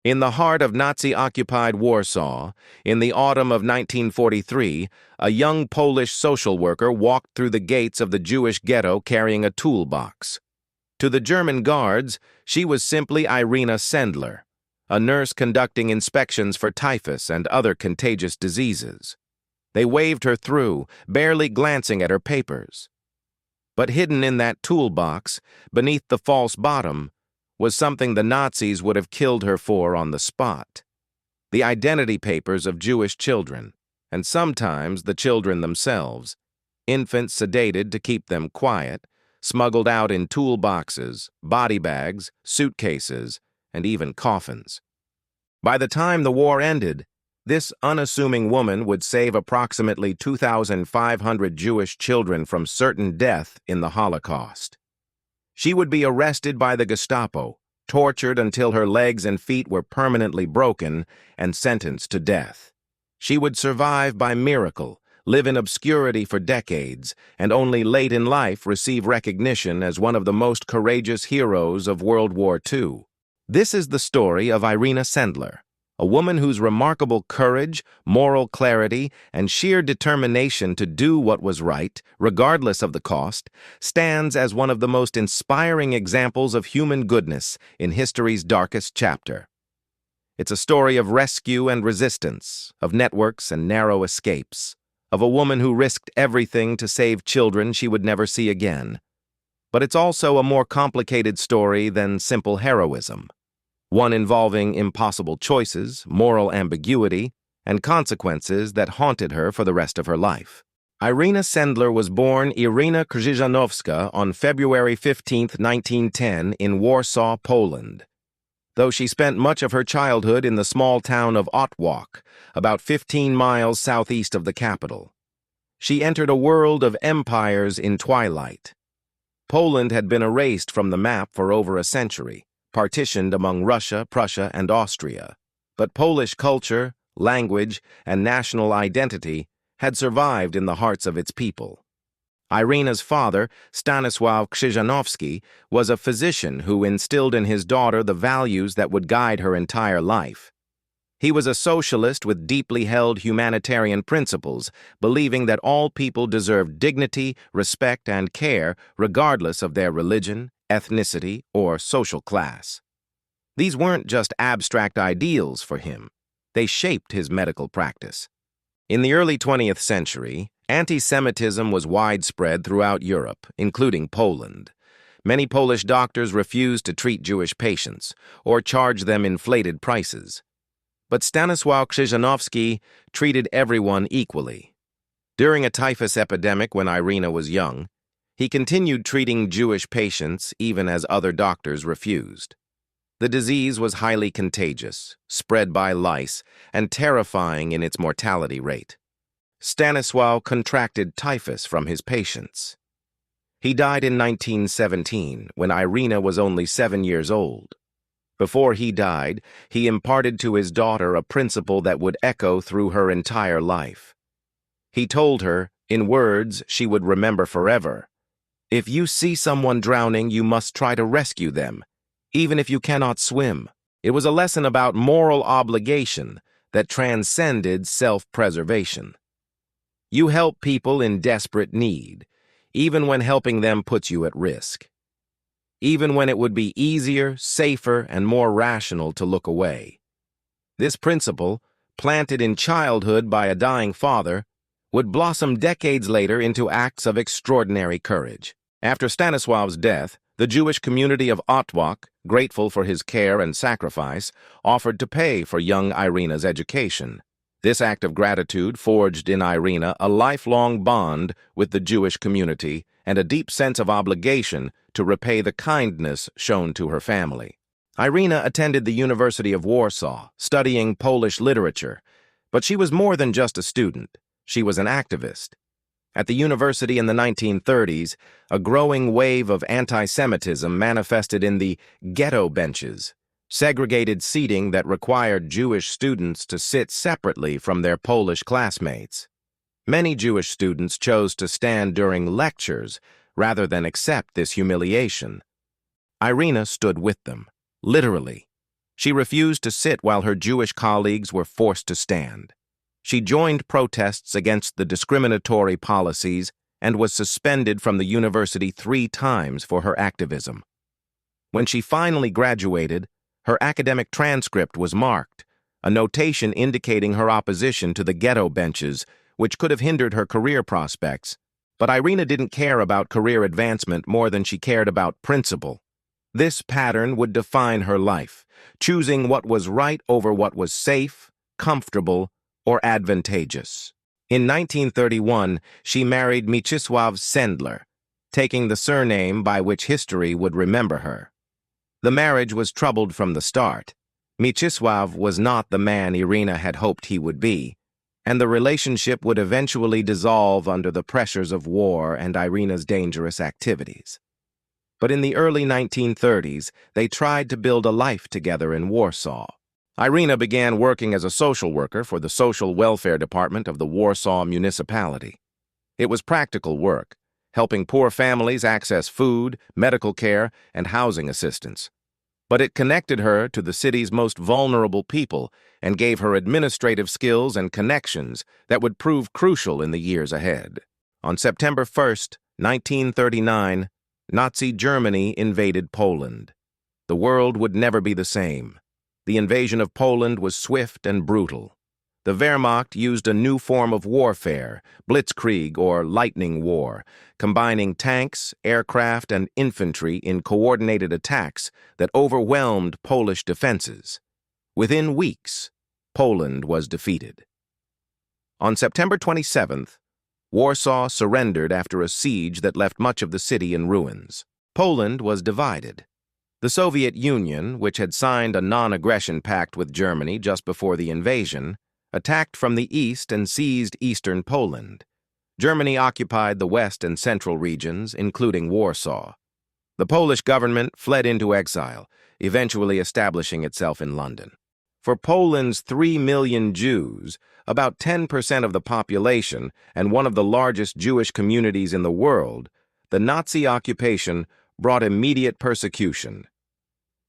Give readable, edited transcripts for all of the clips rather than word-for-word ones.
In the heart of Nazi-occupied Warsaw, in the autumn of 1943, a young Polish social worker walked through the gates of the Jewish ghetto carrying a toolbox. To the German guards, she was simply Irena Sendler, a nurse conducting inspections for typhus and other contagious diseases. They waved her through, barely glancing at her papers. But hidden in that toolbox, beneath the false bottom, was something the Nazis would have killed her for on the spot. The identity papers of Jewish children, and sometimes the children themselves, infants sedated to keep them quiet, smuggled out in toolboxes, body bags, suitcases, and even coffins. By the time the war ended, this unassuming woman would save approximately 2,500 Jewish children from certain death in the Holocaust. She would be arrested by the Gestapo, tortured until her legs and feet were permanently broken, and sentenced to death. She would survive by miracle, live in obscurity for decades, and only late in life receive recognition as one of the most courageous heroes of World War II. This is the story of Irena Sendler, a woman whose remarkable courage, moral clarity, and sheer determination to do what was right, regardless of the cost, stands as one of the most inspiring examples of human goodness in history's darkest chapter. It's a story of rescue and resistance, of networks and narrow escapes, of a woman who risked everything to save children she would never see again. But it's also a more complicated story than simple heroism. One involving impossible choices, moral ambiguity, and consequences that haunted her for the rest of her life. Irena Sendler was born Irena Krzyżanowska on February 15, 1910, in Warsaw, Poland. Though she spent much of her childhood in the small town of Otwock, about 15 miles southeast of the capital. She entered a world of empires in twilight. Poland had been erased from the map for over a century, partitioned among Russia, Prussia, and Austria. But Polish culture, language, and national identity had survived in the hearts of its people. Irena's father, Stanisław Krzyżanowski, was a physician who instilled in his daughter the values that would guide her entire life. He was a socialist with deeply held humanitarian principles, believing that all people deserved dignity, respect, and care regardless of their religion, ethnicity, or social class. These weren't just abstract ideals for him. They shaped his medical practice. In the early 20th century, anti-Semitism was widespread throughout Europe, including Poland. Many Polish doctors refused to treat Jewish patients or charge them inflated prices. But Stanisław Krzyżanowski treated everyone equally. During a typhus epidemic when Irena was young, he continued treating Jewish patients even as other doctors refused. The disease was highly contagious, spread by lice, and terrifying in its mortality rate. Stanisław contracted typhus from his patients. He died in 1917 when Irena was only 7 years old. Before he died, he imparted to his daughter a principle that would echo through her entire life. He told her, in words she would remember forever, "If you see someone drowning, you must try to rescue them, even if you cannot swim." It was a lesson about moral obligation that transcended self-preservation. You help people in desperate need, even when helping them puts you at risk. Even when it would be easier, safer, and more rational to look away. This principle, planted in childhood by a dying father, would blossom decades later into acts of extraordinary courage. After Stanisław's death, the Jewish community of Otwock, grateful for his care and sacrifice, offered to pay for young Irena's education. This act of gratitude forged in Irena a lifelong bond with the Jewish community and a deep sense of obligation to repay the kindness shown to her family. Irena attended the University of Warsaw, studying Polish literature, but she was more than just a student. She was an activist. At the university in the 1930s, a growing wave of anti-Semitism manifested in the ghetto benches, segregated seating that required Jewish students to sit separately from their Polish classmates. Many Jewish students chose to stand during lectures rather than accept this humiliation. Irena stood with them, literally. She refused to sit while her Jewish colleagues were forced to stand. She joined protests against the discriminatory policies and was suspended from the university 3 times for her activism. When she finally graduated, her academic transcript was marked, a notation indicating her opposition to the ghetto benches, which could have hindered her career prospects. But Irena didn't care about career advancement more than she cared about principle. This pattern would define her life, choosing what was right over what was safe, comfortable, or advantageous. In 1931, she married Mieczysław Sendler, taking the surname by which history would remember her. The marriage was troubled from the start. Mieczysław was not the man Irena had hoped he would be, and the relationship would eventually dissolve under the pressures of war and Irena's dangerous activities. But in the early 1930s, they tried to build a life together in Warsaw. Irena began working as a social worker for the Social Welfare Department of the Warsaw municipality. It was practical work, helping poor families access food, medical care, and housing assistance. But it connected her to the city's most vulnerable people and gave her administrative skills and connections that would prove crucial in the years ahead. On September 1st, 1939, Nazi Germany invaded Poland. The world would never be the same. The invasion of Poland was swift and brutal. The Wehrmacht used a new form of warfare, blitzkrieg or lightning war, combining tanks, aircraft, and infantry in coordinated attacks that overwhelmed Polish defenses. Within weeks, Poland was defeated. On September 27th, Warsaw surrendered after a siege that left much of the city in ruins. Poland was divided. The Soviet Union, which had signed a non-aggression pact with Germany just before the invasion, attacked from the east and seized eastern Poland. Germany occupied the west and central regions, including Warsaw. The Polish government fled into exile, eventually establishing itself in London. For Poland's 3 million Jews, about 10% of the population and one of the largest Jewish communities in the world, the Nazi occupation brought immediate persecution.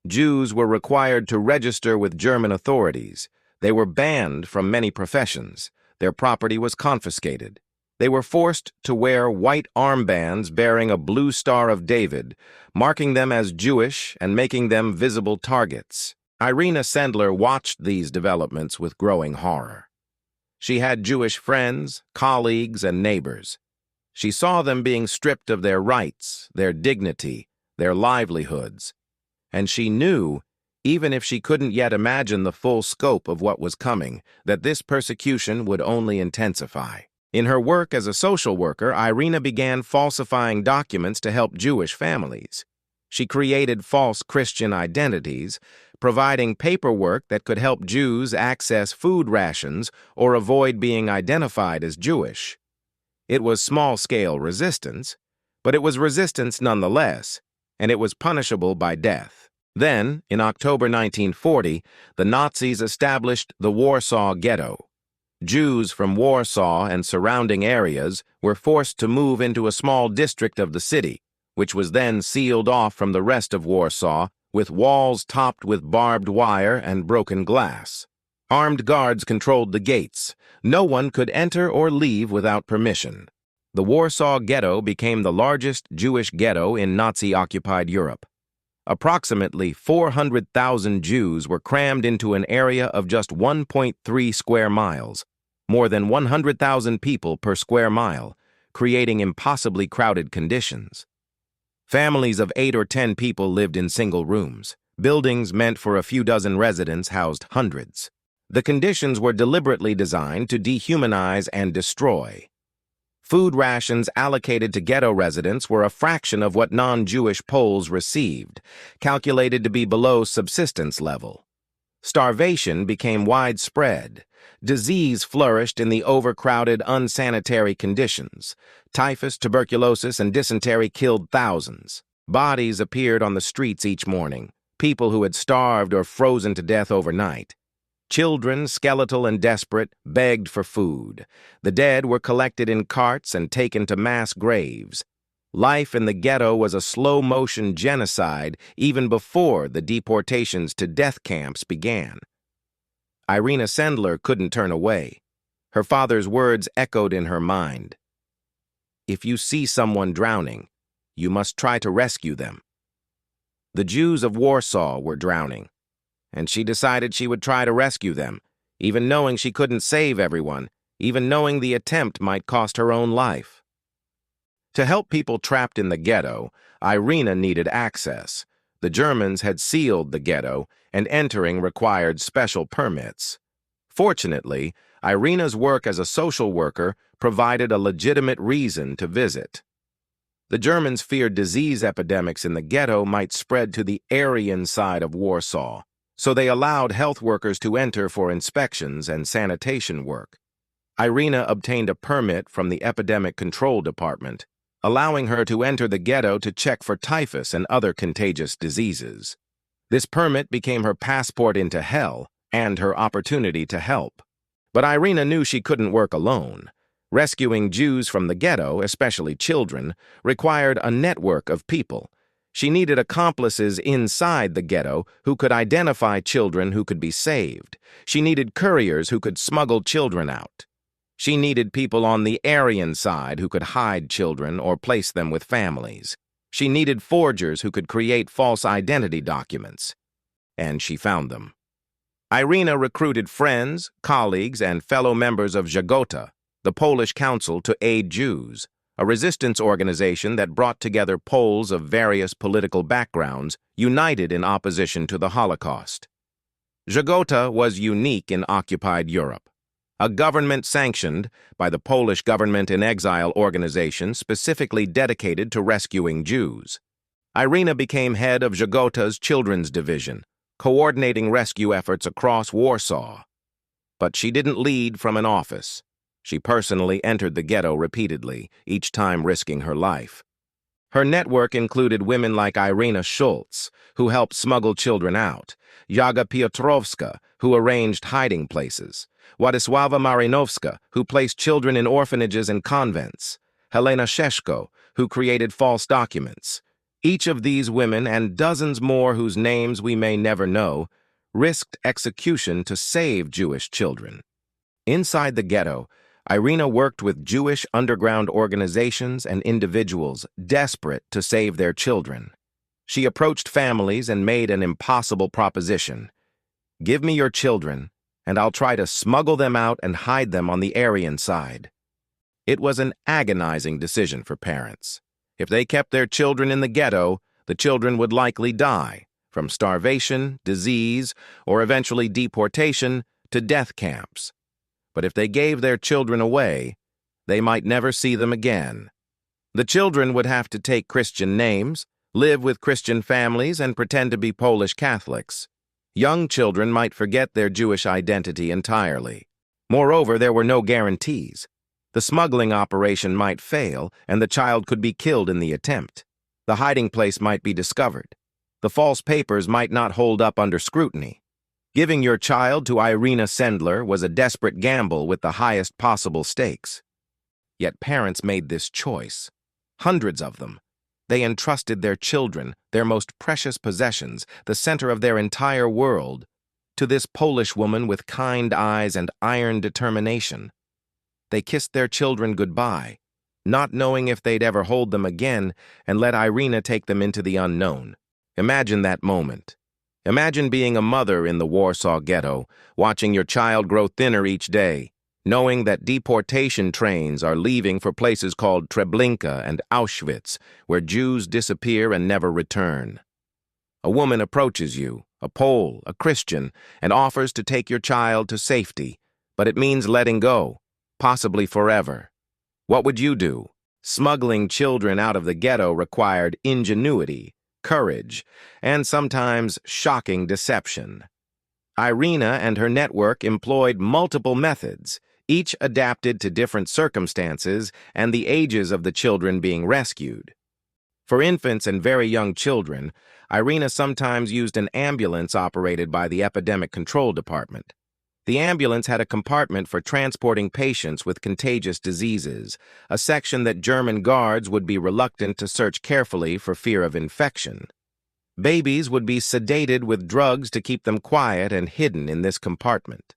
Jews were required to register with German authorities. They were banned from many professions. Their property was confiscated. They were forced to wear white armbands bearing a blue Star of David, marking them as Jewish and making them visible targets. Irena Sendler watched these developments with growing horror. She had Jewish friends, colleagues, and neighbors. She saw them being stripped of their rights, their dignity, their livelihoods, and she knew, even if she couldn't yet imagine the full scope of what was coming, that this persecution would only intensify. In her work as a social worker, Irena began falsifying documents to help Jewish families. She created false Christian identities, providing paperwork that could help Jews access food rations or avoid being identified as Jewish. It was small-scale resistance, but it was resistance nonetheless, and it was punishable by death. Then, in October 1940, the Nazis established the Warsaw Ghetto. Jews from Warsaw and surrounding areas were forced to move into a small district of the city, which was then sealed off from the rest of Warsaw with walls topped with barbed wire and broken glass. Armed guards controlled the gates. No one could enter or leave without permission. The Warsaw Ghetto became the largest Jewish ghetto in Nazi-occupied Europe. Approximately 400,000 Jews were crammed into an area of just 1.3 square miles, more than 100,000 people per square mile, creating impossibly crowded conditions. Families of 8 or 10 people lived in single rooms. Buildings meant for a few dozen residents housed hundreds. The conditions were deliberately designed to dehumanize and destroy. Food rations allocated to ghetto residents were a fraction of what non-Jewish Poles received, calculated to be below subsistence level. Starvation became widespread. Disease flourished in the overcrowded, unsanitary conditions. Typhus, tuberculosis, and dysentery killed thousands. Bodies appeared on the streets each morning, people who had starved or frozen to death overnight. Children, skeletal and desperate, begged for food. The dead were collected in carts and taken to mass graves. Life in the ghetto was a slow-motion genocide even before the deportations to death camps began. Irena Sendler couldn't turn away. Her father's words echoed in her mind. If you see someone drowning, you must try to rescue them. The Jews of Warsaw were drowning, and she decided she would try to rescue them, even knowing she couldn't save everyone, even knowing the attempt might cost her own life. To help people trapped in the ghetto, Irena needed access. The Germans had sealed the ghetto, and entering required special permits. Fortunately, Irena's work as a social worker provided a legitimate reason to visit. The Germans feared disease epidemics in the ghetto might spread to the Aryan side of Warsaw, so they allowed health workers to enter for inspections and sanitation work. Irena obtained a permit from the Epidemic Control Department, allowing her to enter the ghetto to check for typhus and other contagious diseases. This permit became her passport into hell and her opportunity to help. But Irena knew she couldn't work alone. Rescuing Jews from the ghetto, especially children, required a network of people. She needed accomplices inside the ghetto who could identify children who could be saved. She needed couriers who could smuggle children out. She needed people on the Aryan side who could hide children or place them with families. She needed forgers who could create false identity documents. And she found them. Irena recruited friends, colleagues, and fellow members of Ghetto, the Polish Council to Aid Jews, a resistance organization that brought together Poles of various political backgrounds united in opposition to the Holocaust. Ghetto was unique in occupied Europe. A government-sanctioned, by the Polish government in exile organization specifically dedicated to rescuing Jews. Irena became head of Ghetto's children's division, coordinating rescue efforts across Warsaw. But she didn't lead from an office. She personally entered the ghetto repeatedly, each time risking her life. Her network included women like Irena Schultz, who helped smuggle children out, Jaga Piotrowska, who arranged hiding places, Władysława Marinowska, who placed children in orphanages and convents, Helena Szeszko, who created false documents. Each of these women, and dozens more whose names we may never know, risked execution to save Jewish children. Inside the ghetto, Irena worked with Jewish underground organizations and individuals desperate to save their children. She approached families and made an impossible proposition. Give me your children, and I'll try to smuggle them out and hide them on the Aryan side. It was an agonizing decision for parents. If they kept their children in the ghetto, the children would likely die, from starvation, disease, or eventually deportation to death camps. But if they gave their children away, they might never see them again. The children would have to take Christian names, live with Christian families, and pretend to be Polish Catholics. Young children might forget their Jewish identity entirely. Moreover, there were no guarantees. The smuggling operation might fail, and the child could be killed in the attempt. The hiding place might be discovered. The false papers might not hold up under scrutiny. Giving your child to Irena Sendler was a desperate gamble with the highest possible stakes. Yet parents made this choice. Hundreds of them. They entrusted their children, their most precious possessions, the center of their entire world, to this Polish woman with kind eyes and iron determination. They kissed their children goodbye, not knowing if they'd ever hold them again, and let Irena take them into the unknown. Imagine that moment. Imagine being a mother in the Warsaw Ghetto, watching your child grow thinner each day, knowing that deportation trains are leaving for places called Treblinka and Auschwitz, where Jews disappear and never return. A woman approaches you, a Pole, a Christian, and offers to take your child to safety, but it means letting go, possibly forever. What would you do? Smuggling children out of the ghetto required ingenuity, courage, and sometimes shocking deception. Irena and her network employed multiple methods, each adapted to different circumstances and the ages of the children being rescued. For infants and very young children, Irena sometimes used an ambulance operated by the Epidemic Control Department. The ambulance had a compartment for transporting patients with contagious diseases, a section that German guards would be reluctant to search carefully for fear of infection. Babies would be sedated with drugs to keep them quiet and hidden in this compartment.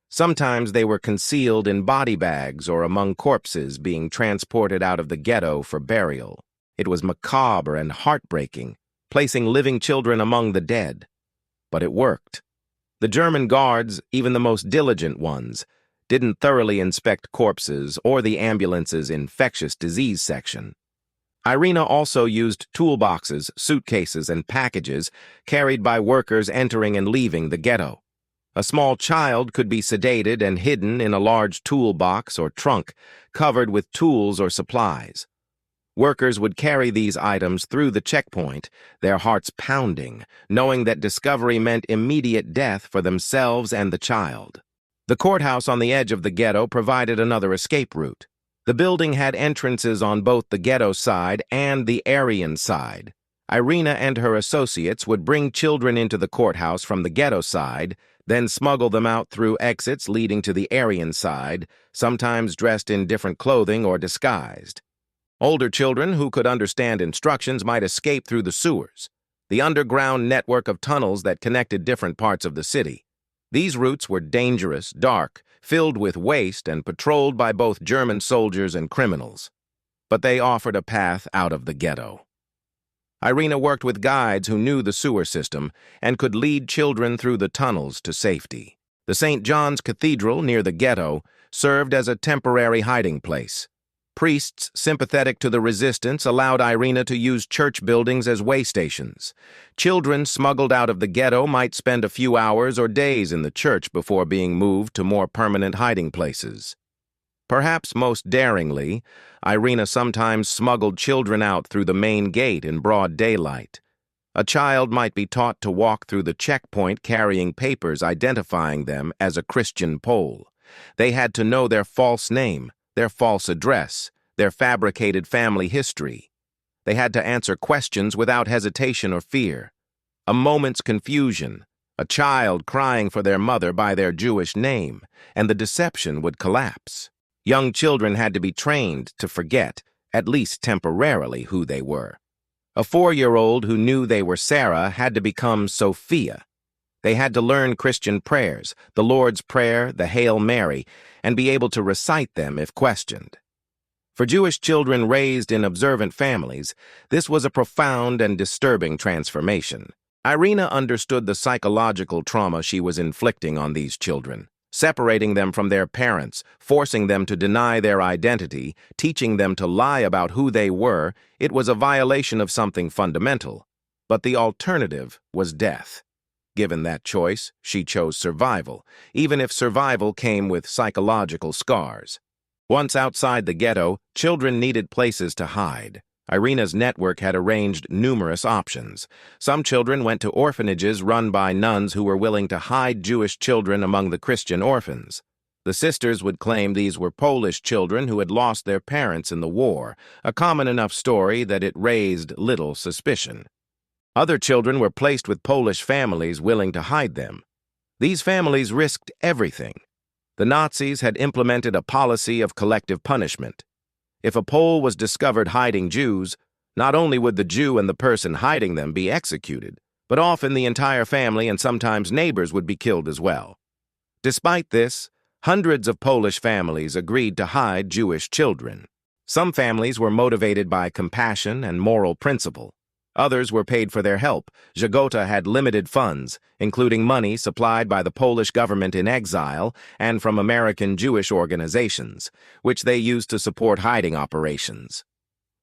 Sometimes they were concealed in body bags or among corpses being transported out of the ghetto for burial. It was macabre and heartbreaking, placing living children among the dead. But it worked. The German guards, even the most diligent ones, didn't thoroughly inspect corpses or the ambulance's infectious disease section. Irena also used toolboxes, suitcases, and packages carried by workers entering and leaving the ghetto. A small child could be sedated and hidden in a large toolbox or trunk covered with tools or supplies. Workers would carry these items through the checkpoint, their hearts pounding, knowing that discovery meant immediate death for themselves and the child. The courthouse on the edge of the ghetto provided another escape route. The building had entrances on both the ghetto side and the Aryan side. Irena and her associates would bring children into the courthouse from the ghetto side, then smuggle them out through exits leading to the Aryan side, sometimes dressed in different clothing or disguised. Older children who could understand instructions might escape through the sewers, the underground network of tunnels that connected different parts of the city. These routes were dangerous, dark, filled with waste, and patrolled by both German soldiers and criminals. But they offered a path out of the ghetto. Irena worked with guides who knew the sewer system and could lead children through the tunnels to safety. The St. John's Cathedral near the ghetto served as a temporary hiding place. Priests sympathetic to the resistance allowed Irena to use church buildings as way stations. Children smuggled out of the ghetto might spend a few hours or days in the church before being moved to more permanent hiding places. Perhaps most daringly, Irena sometimes smuggled children out through the main gate in broad daylight. A child might be taught to walk through the checkpoint carrying papers identifying them as a Christian Pole. They had to know their false name, their false address, their fabricated family history. They had to answer questions without hesitation or fear. A moment's confusion, a child crying for their mother by their Jewish name, and the deception would collapse. Young children had to be trained to forget, at least temporarily, who they were. A 4-year-old who knew they were Sarah had to become Sophia. They had to learn Christian prayers, the Lord's Prayer, the Hail Mary, and be able to recite them if questioned. For Jewish children raised in observant families, this was a profound and disturbing transformation. Irena understood the psychological trauma she was inflicting on these children, separating them from their parents, forcing them to deny their identity, teaching them to lie about who they were. It was a violation of something fundamental. But the alternative was death. Given that choice, she chose survival, even if survival came with psychological scars. Once outside the ghetto, children needed places to hide. Irena's network had arranged numerous options. Some children went to orphanages run by nuns who were willing to hide Jewish children among the Christian orphans. The sisters would claim these were Polish children who had lost their parents in the war, a common enough story that it raised little suspicion. Other children were placed with Polish families willing to hide them. These families risked everything. The Nazis had implemented a policy of collective punishment. If a Pole was discovered hiding Jews, not only would the Jew and the person hiding them be executed, but often the entire family and sometimes neighbors would be killed as well. Despite this, hundreds of Polish families agreed to hide Jewish children. Some families were motivated by compassion and moral principle. Others were paid for their help. Ghetto had limited funds, including money supplied by the Polish government in exile and from American Jewish organizations, which they used to support hiding operations.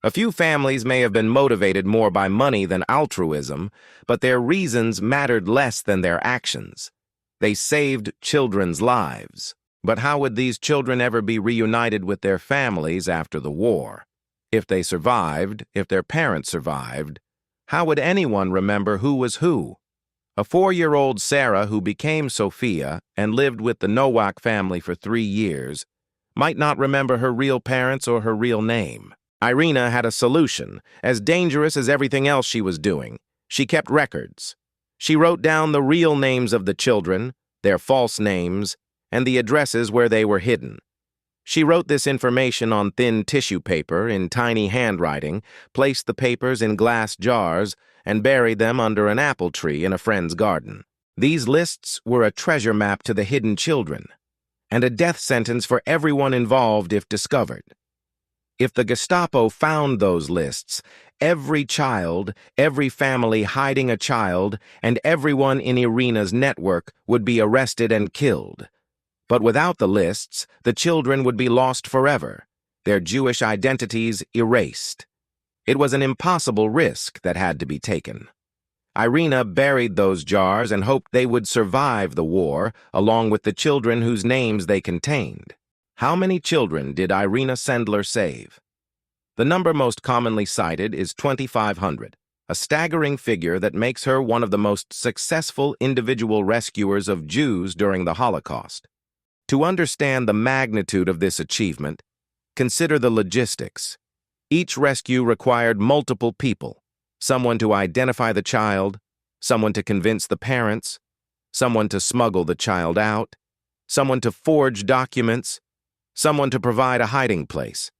A few families may have been motivated more by money than altruism, but their reasons mattered less than their actions. They saved children's lives. But how would these children ever be reunited with their families after the war? If they survived, if their parents survived, how would anyone remember who was who? A 4-year-old Sarah who became Sophia and lived with the Nowak family for 3 years might not remember her real parents or her real name. Irena had a solution, as dangerous as everything else she was doing. She kept records. She wrote down the real names of the children, their false names, and the addresses where they were hidden. She wrote this information on thin tissue paper in tiny handwriting, placed the papers in glass jars, and buried them under an apple tree in a friend's garden. These lists were a treasure map to the hidden children, and a death sentence for everyone involved if discovered. If the Gestapo found those lists, every child, every family hiding a child, and everyone in Irena's network would be arrested and killed. But without the lists, the children would be lost forever, their Jewish identities erased. It was an impossible risk that had to be taken. Irena buried those jars and hoped they would survive the war, along with the children whose names they contained. How many children did Irena Sendler save? The number most commonly cited is 2,500, a staggering figure that makes her one of the most successful individual rescuers of Jews during the Holocaust. To understand the magnitude of this achievement, consider the logistics. Each rescue required multiple people, someone to identify the child, someone to convince the parents, someone to smuggle the child out, someone to forge documents, someone to provide a hiding place.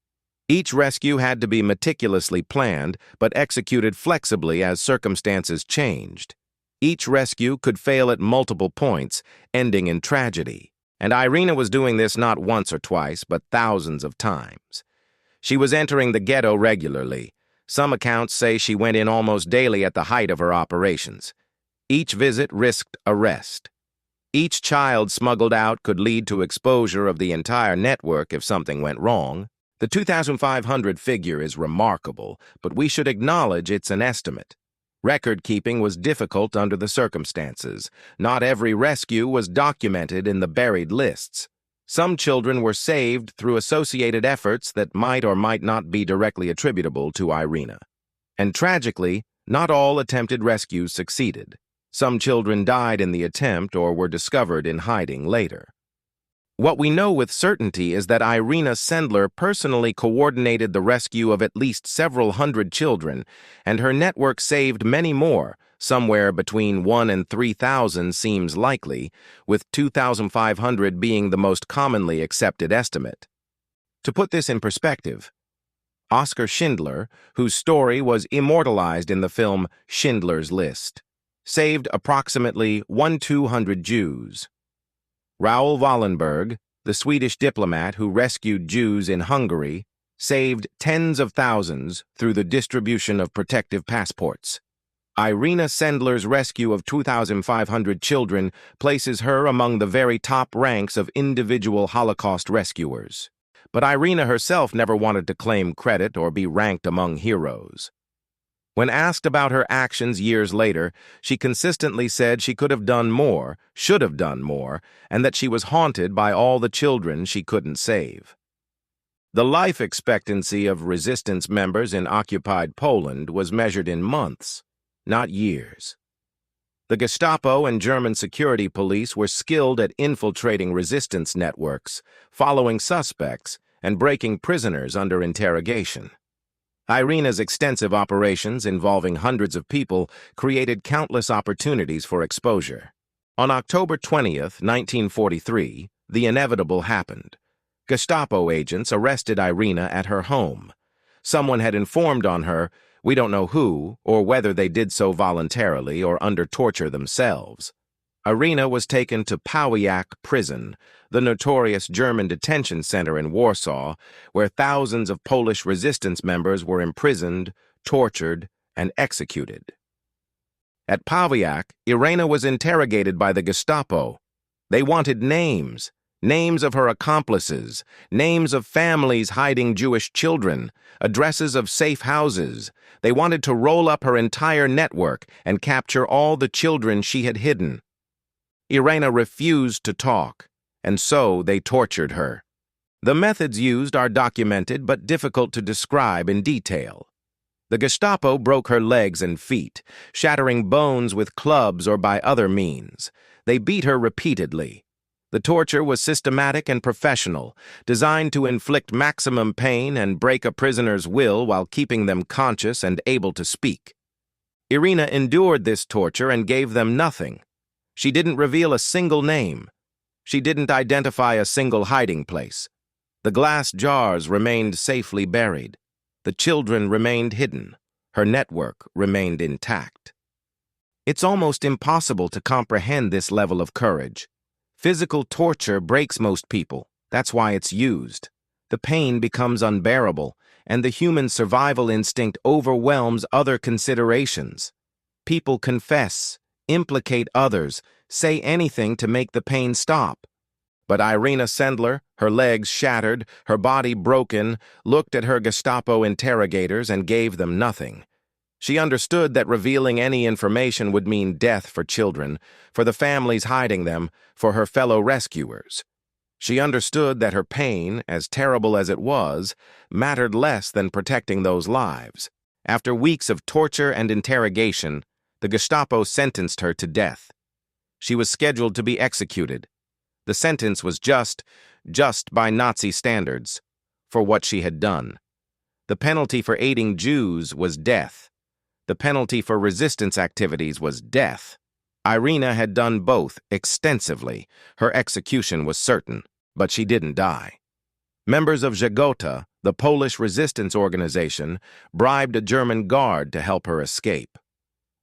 Each rescue had to be meticulously planned, but executed flexibly as circumstances changed. Each rescue could fail at multiple points, ending in tragedy. And Irena was doing this not once or twice, but thousands of times. She was entering the ghetto regularly. Some accounts say she went in almost daily at the height of her operations. Each visit risked arrest. Each child smuggled out could lead to exposure of the entire network if something went wrong. The 2,500 figure is remarkable, but we should acknowledge it's an estimate. Record-keeping was difficult under the circumstances. Not every rescue was documented in the buried lists. Some children were saved through associated efforts that might or might not be directly attributable to Irena. And tragically, not all attempted rescues succeeded. Some children died in the attempt or were discovered in hiding later. What we know with certainty is that Irena Sendler personally coordinated the rescue of at least several hundred children, and her network saved many more. Somewhere between 1,000 and 3,000 seems likely, with 2,500 being the most commonly accepted estimate. To put this in perspective, Oskar Schindler, whose story was immortalized in the film Schindler's List, saved approximately 1,200 Jews. Raoul Wallenberg, the Swedish diplomat who rescued Jews in Hungary, saved tens of thousands through the distribution of protective passports. Irena Sendler's rescue of 2,500 children places her among the very top ranks of individual Holocaust rescuers. But Irena herself never wanted to claim credit or be ranked among heroes. When asked about her actions years later, she consistently said she could have done more, should have done more, and that she was haunted by all the children she couldn't save. The life expectancy of resistance members in occupied Poland was measured in months, not years. The Gestapo and German security police were skilled at infiltrating resistance networks, following suspects, and breaking prisoners under interrogation. Irena's extensive operations involving hundreds of people created countless opportunities for exposure. On October 20th, 1943, the inevitable happened. Gestapo agents arrested Irena at her home. Someone had informed on her, we don't know who, or whether they did so voluntarily or under torture themselves. Irena was taken to Pawiak prison, the notorious German detention center in Warsaw, where thousands of Polish resistance members were imprisoned, tortured, and executed. At Pawiak, Irena was interrogated by the Gestapo. They wanted names of her accomplices, names of families hiding Jewish children, addresses of safe houses. They wanted to roll up her entire network and capture all the children she had hidden. Irena refused to talk, and so they tortured her. The methods used are documented but difficult to describe in detail. The Gestapo broke her legs and feet, shattering bones with clubs or by other means. They beat her repeatedly. The torture was systematic and professional, designed to inflict maximum pain and break a prisoner's will while keeping them conscious and able to speak. Irena endured this torture and gave them nothing. She didn't reveal a single name. She didn't identify a single hiding place. The glass jars remained safely buried. The children remained hidden. Her network remained intact. It's almost impossible to comprehend this level of courage. Physical torture breaks most people. That's why it's used. The pain becomes unbearable, and the human survival instinct overwhelms other considerations. People confess, implicate others, say anything to make the pain stop. But Irena Sendler, her legs shattered, her body broken, looked at her Gestapo interrogators and gave them nothing. She understood that revealing any information would mean death for children, for the families hiding them, for her fellow rescuers. She understood that her pain, as terrible as it was, mattered less than protecting those lives. After weeks of torture and interrogation, the Gestapo sentenced her to death. She was scheduled to be executed. The sentence was just by Nazi standards, for what she had done. The penalty for aiding Jews was death. The penalty for resistance activities was death. Irena had done both extensively. Her execution was certain, but she didn't die. Members of Ghetto, the Polish resistance organization, bribed a German guard to help her escape.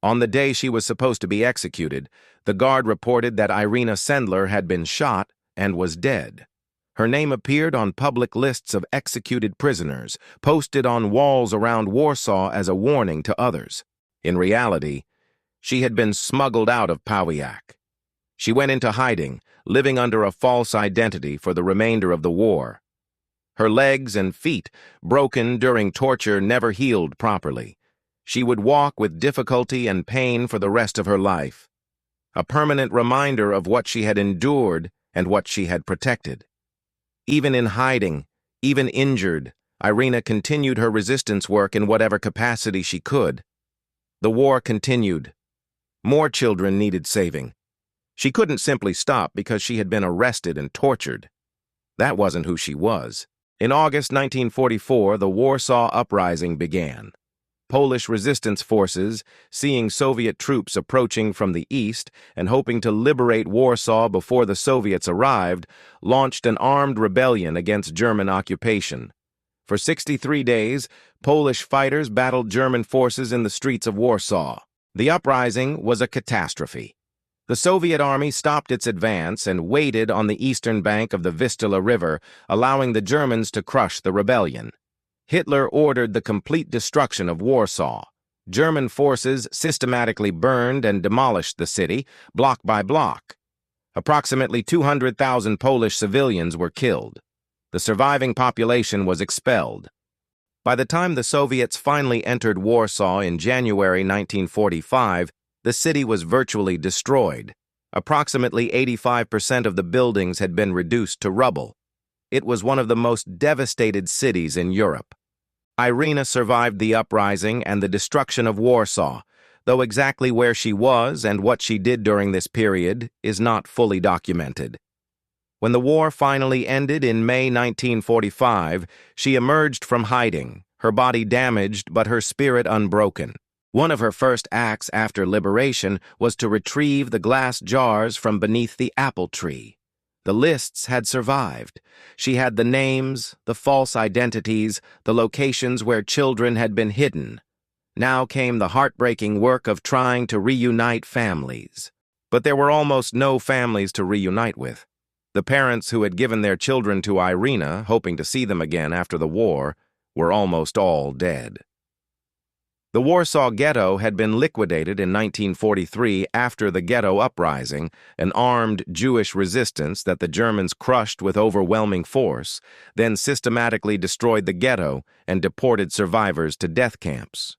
On the day she was supposed to be executed, the guard reported that Irena Sendler had been shot and was dead. Her name appeared on public lists of executed prisoners, posted on walls around Warsaw as a warning to others. In reality, she had been smuggled out of Pawiak. She went into hiding, living under a false identity for the remainder of the war. Her legs and feet, broken during torture, never healed properly. She would walk with difficulty and pain for the rest of her life, a permanent reminder of what she had endured and what she had protected. Even in hiding, even injured, Irena continued her resistance work in whatever capacity she could. The war continued. More children needed saving. She couldn't simply stop because she had been arrested and tortured. That wasn't who she was. In August 1944, the Warsaw Uprising began. Polish resistance forces, seeing Soviet troops approaching from the east and hoping to liberate Warsaw before the Soviets arrived, launched an armed rebellion against German occupation. For 63 days, Polish fighters battled German forces in the streets of Warsaw. The uprising was a catastrophe. The Soviet army stopped its advance and waited on the eastern bank of the Vistula River, allowing the Germans to crush the rebellion. Hitler ordered the complete destruction of Warsaw. German forces systematically burned and demolished the city, block by block. Approximately 200,000 Polish civilians were killed. The surviving population was expelled. By the time the Soviets finally entered Warsaw in January 1945, the city was virtually destroyed. Approximately 85% of the buildings had been reduced to rubble. It was one of the most devastated cities in Europe. Irena survived the uprising and the destruction of Warsaw, though exactly where she was and what she did during this period is not fully documented. When the war finally ended in May 1945, she emerged from hiding, her body damaged but her spirit unbroken. One of her first acts after liberation was to retrieve the glass jars from beneath the apple tree. The lists had survived. She had the names, the false identities, the locations where children had been hidden. Now came the heartbreaking work of trying to reunite families. But there were almost no families to reunite with. The parents who had given their children to Irena, hoping to see them again after the war, were almost all dead. The Warsaw Ghetto had been liquidated in 1943 after the Ghetto Uprising, an armed Jewish resistance that the Germans crushed with overwhelming force, then systematically destroyed the ghetto and deported survivors to death camps.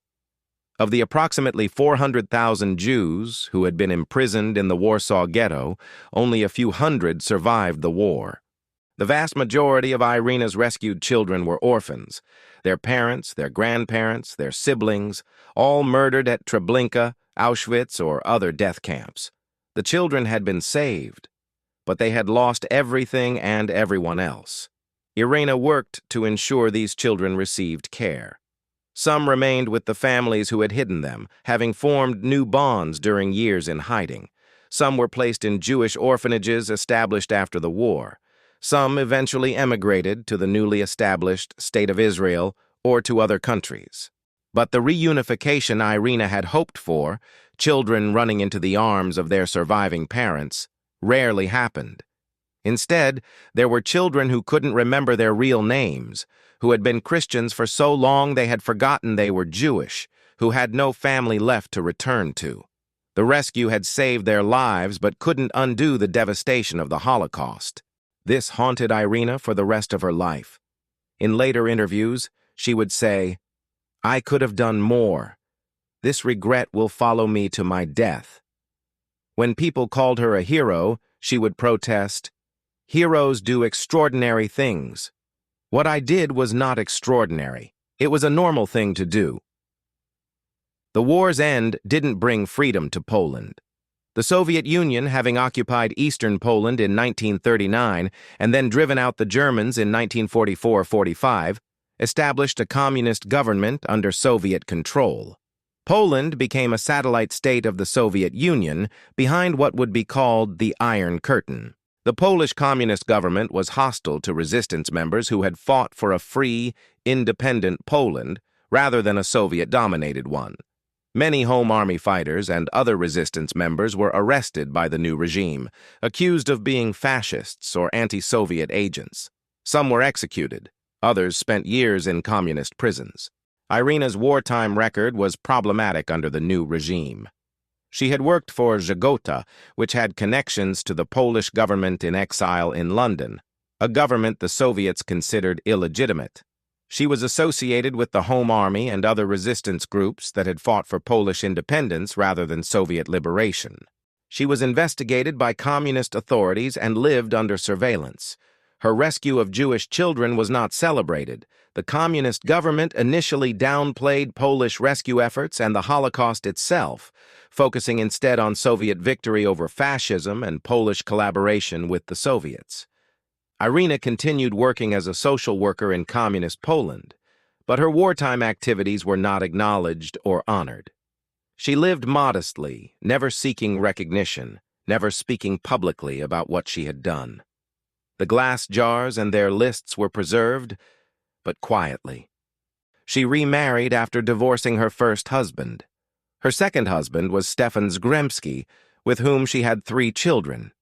Of the approximately 400,000 Jews who had been imprisoned in the Warsaw Ghetto, only a few hundred survived the war. The vast majority of Irena's rescued children were orphans. Their parents, their grandparents, their siblings, all murdered at Treblinka, Auschwitz, or other death camps. The children had been saved, but they had lost everything and everyone else. Irena worked to ensure these children received care. Some remained with the families who had hidden them, having formed new bonds during years in hiding. Some were placed in Jewish orphanages established after the war. Some eventually emigrated to the newly established State of Israel or to other countries. But the reunification Irena had hoped for, children running into the arms of their surviving parents, rarely happened. Instead, there were children who couldn't remember their real names, who had been Christians for so long they had forgotten they were Jewish, who had no family left to return to. The rescue had saved their lives but couldn't undo the devastation of the Holocaust. This haunted Irena for the rest of her life. In later interviews, she would say, "I could have done more. This regret will follow me to my death." When people called her a hero, she would protest, "Heroes do extraordinary things. What I did was not extraordinary. It was a normal thing to do." The war's end didn't bring freedom to Poland. The Soviet Union, having occupied eastern Poland in 1939 and then driven out the Germans in 1944-45, established a communist government under Soviet control. Poland became a satellite state of the Soviet Union behind what would be called the Iron Curtain. The Polish communist government was hostile to resistance members who had fought for a free, independent Poland rather than a Soviet-dominated one. Many Home Army fighters and other resistance members were arrested by the new regime, accused of being fascists or anti-Soviet agents. Some were executed. Others spent years in communist prisons. Irena's wartime record was problematic under the new regime. She had worked for Gestapo, which had connections to the Polish government in exile in London, a government the Soviets considered illegitimate. She was associated with the Home Army and other resistance groups that had fought for Polish independence rather than Soviet liberation. She was investigated by communist authorities and lived under surveillance. Her rescue of Jewish children was not celebrated. The communist government initially downplayed Polish rescue efforts and the Holocaust itself, focusing instead on Soviet victory over fascism and Polish collaboration with the Soviets. Irena continued working as a social worker in communist Poland, but her wartime activities were not acknowledged or honored. She lived modestly, never seeking recognition, never speaking publicly about what she had done. The glass jars and their lists were preserved, but quietly. She remarried after divorcing her first husband. Her second husband was Stefan Zgremski, with whom she had 3 children.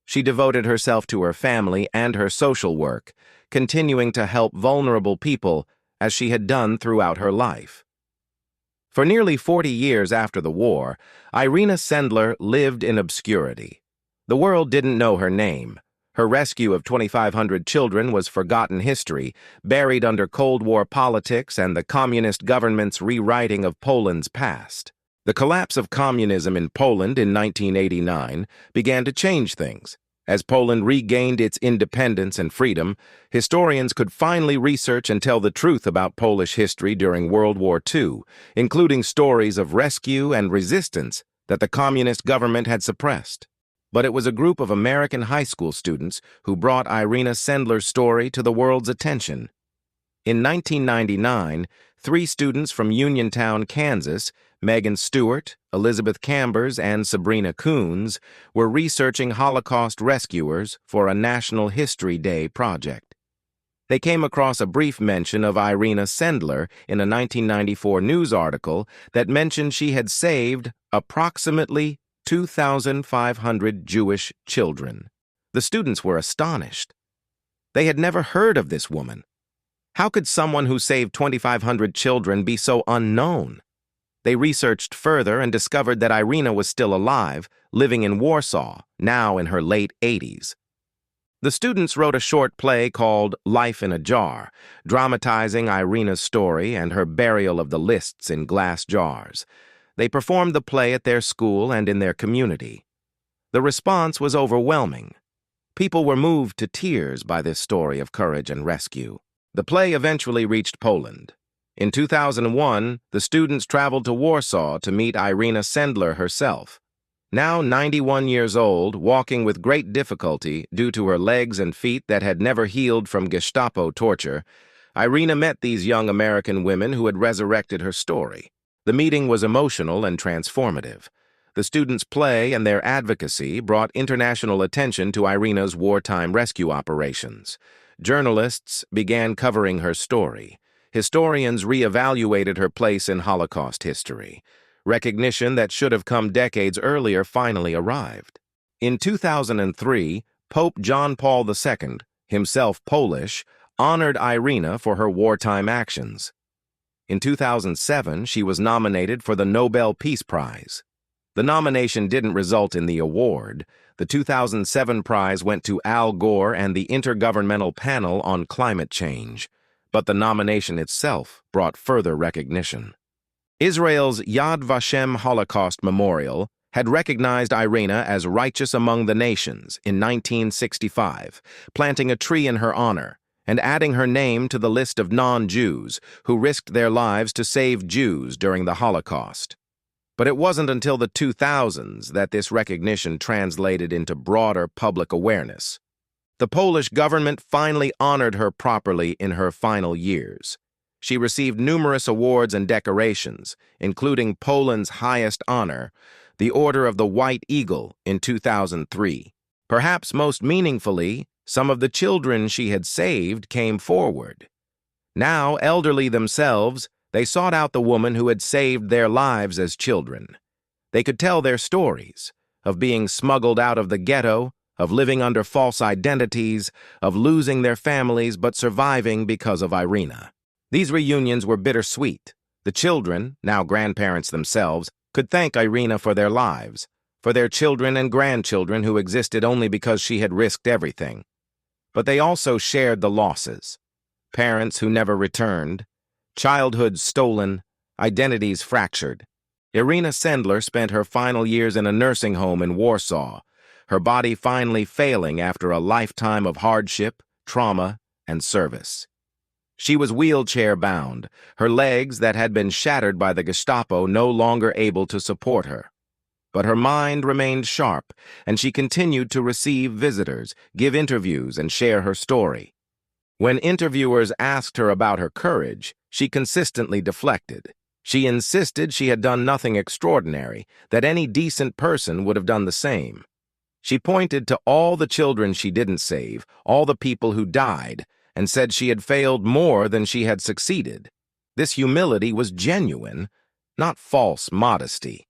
She devoted herself to her family and her social work, continuing to help vulnerable people as she had done throughout her life. For nearly 40 years after the war, Irena Sendler lived in obscurity. The world didn't know her name. Her rescue of 2,500 children was forgotten history, buried under Cold War politics and the communist government's rewriting of Poland's past. The collapse of communism in Poland in 1989 began to change things. As Poland regained its independence and freedom, historians could finally research and tell the truth about Polish history during World War II, including stories of rescue and resistance that the communist government had suppressed. But it was a group of American high school students who brought Irena Sendler's story to the world's attention. In 1999, 3 students from Uniontown, Kansas, Megan Stewart, Elizabeth Cambers, and Sabrina Coons, were researching Holocaust rescuers for a National History Day project. They came across a brief mention of Irena Sendler in a 1994 news article that mentioned she had saved approximately 2,500 Jewish children. The students were astonished. They had never heard of this woman. How could someone who saved 2,500 children be so unknown? They researched further and discovered that Irena was still alive, living in Warsaw, now in her late 80s. The students wrote a short play called Life in a Jar, dramatizing Irena's story and her burial of the lists in glass jars. They performed the play at their school and in their community. The response was overwhelming. People were moved to tears by this story of courage and rescue. The play eventually reached Poland. In 2001, the students traveled to Warsaw to meet Irena Sendler herself. Now 91 years old, walking with great difficulty due to her legs and feet that had never healed from Gestapo torture, Irena met these young American women who had resurrected her story. The meeting was emotional and transformative. The students' play and their advocacy brought international attention to Irena's wartime rescue operations. Journalists began covering her story. Historians reevaluated her place in Holocaust history. Recognition that should have come decades earlier finally arrived. In 2003, Pope John Paul II, himself Polish, honored Irena for her wartime actions. In 2007, she was nominated for the Nobel Peace Prize. The nomination didn't result in the award. The 2007 prize went to Al Gore and the Intergovernmental Panel on Climate Change, but the nomination itself brought further recognition. Israel's Yad Vashem Holocaust Memorial had recognized Irena as righteous among the nations in 1965, planting a tree in her honor and adding her name to the list of non-Jews who risked their lives to save Jews during the Holocaust. But it wasn't until the 2000s that this recognition translated into broader public awareness. The Polish government finally honored her properly in her final years. She received numerous awards and decorations, including Poland's highest honor, the Order of the White Eagle in 2003. Perhaps most meaningfully, some of the children she had saved came forward. Now elderly themselves, they sought out the woman who had saved their lives as children. They could tell their stories of being smuggled out of the ghetto, of living under false identities, of losing their families but surviving because of Irena. These reunions were bittersweet. The children, now grandparents themselves, could thank Irena for their lives, for their children and grandchildren who existed only because she had risked everything. But they also shared the losses. Parents who never returned, childhoods stolen, identities fractured. Irena Sendler spent her final years in a nursing home in Warsaw, her body finally failing after a lifetime of hardship, trauma, and service. She was wheelchair-bound, her legs that had been shattered by the Gestapo no longer able to support her. But her mind remained sharp, and she continued to receive visitors, give interviews, and share her story. When interviewers asked her about her courage, she consistently deflected. She insisted she had done nothing extraordinary, that any decent person would have done the same. She pointed to all the children she didn't save, all the people who died, and said she had failed more than she had succeeded. This humility was genuine, not false modesty.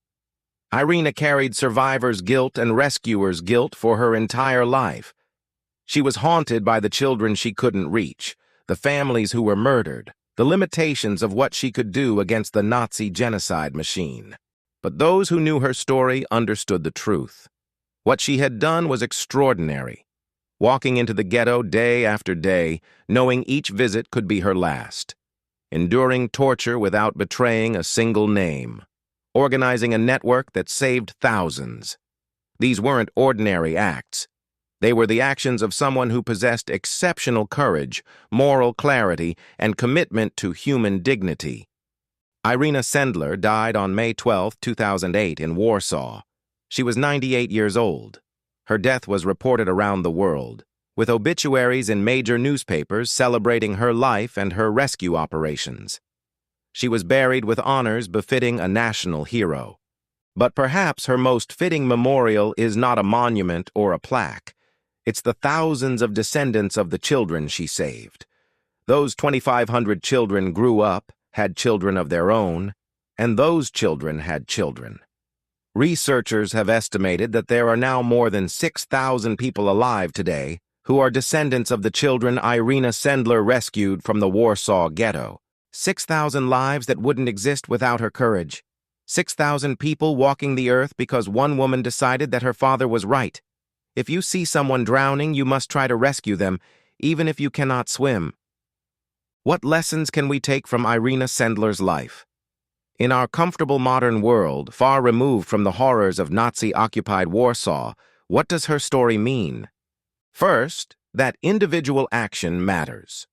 Irena carried survivor's guilt and rescuer's guilt for her entire life. She was haunted by the children she couldn't reach, the families who were murdered, the limitations of what she could do against the Nazi genocide machine. But those who knew her story understood the truth. What she had done was extraordinary. Walking into the ghetto day after day, knowing each visit could be her last. Enduring torture without betraying a single name. Organizing a network that saved thousands. These weren't ordinary acts. They were the actions of someone who possessed exceptional courage, moral clarity, and commitment to human dignity. Irena Sendler died on May 12, 2008 in Warsaw. She was 98 years old. Her death was reported around the world, with obituaries in major newspapers celebrating her life and her rescue operations. She was buried with honors befitting a national hero. But perhaps her most fitting memorial is not a monument or a plaque. It's the thousands of descendants of the children she saved. Those 2,500 children grew up, had children of their own, and those children had children. Researchers have estimated that there are now more than 6,000 people alive today who are descendants of the children Irena Sendler rescued from the Warsaw Ghetto. 6,000 lives that wouldn't exist without her courage. 6,000 people walking the earth because one woman decided that her father was right. If you see someone drowning, you must try to rescue them, even if you cannot swim. What lessons can we take from Irena Sendler's life? In our comfortable modern world, far removed from the horrors of Nazi-occupied Warsaw, what does her story mean? First, that individual action matters.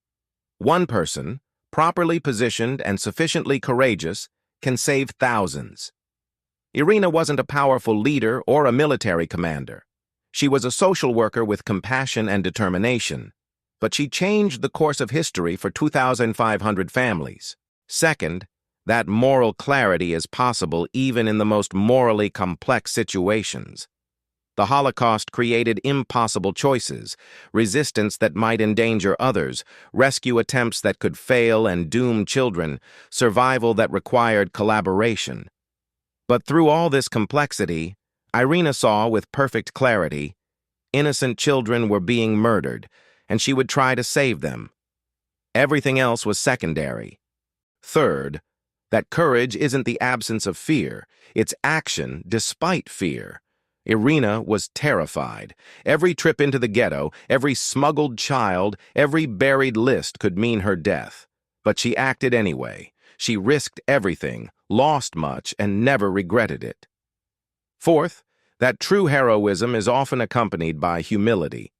One person, properly positioned and sufficiently courageous, can save thousands. Irena wasn't a powerful leader or a military commander. She was a social worker with compassion and determination, but she changed the course of history for 2,500 families. Second, That moral clarity is possible even in the most morally complex situations. The Holocaust created impossible choices, resistance that might endanger others, rescue attempts that could fail and doom children, survival that required collaboration. But through all this complexity, Irena saw with perfect clarity, innocent children were being murdered, and she would try to save them. Everything else was secondary. Third, that courage isn't the absence of fear, it's action despite fear. Irena was terrified. Every trip into the ghetto, every smuggled child, every buried list could mean her death. But she acted anyway. She risked everything, lost much, and never regretted it. Fourth, that true heroism is often accompanied by humility.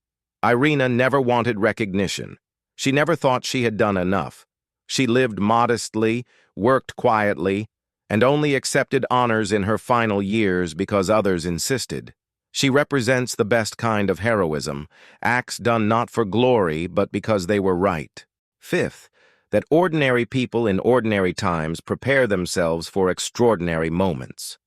Irena never wanted recognition. She never thought she had done enough. She lived modestly, worked quietly, and only accepted honors in her final years because others insisted. She represents the best kind of heroism, acts done not for glory but because they were right. Fifth, that ordinary people in ordinary times prepare themselves for extraordinary moments.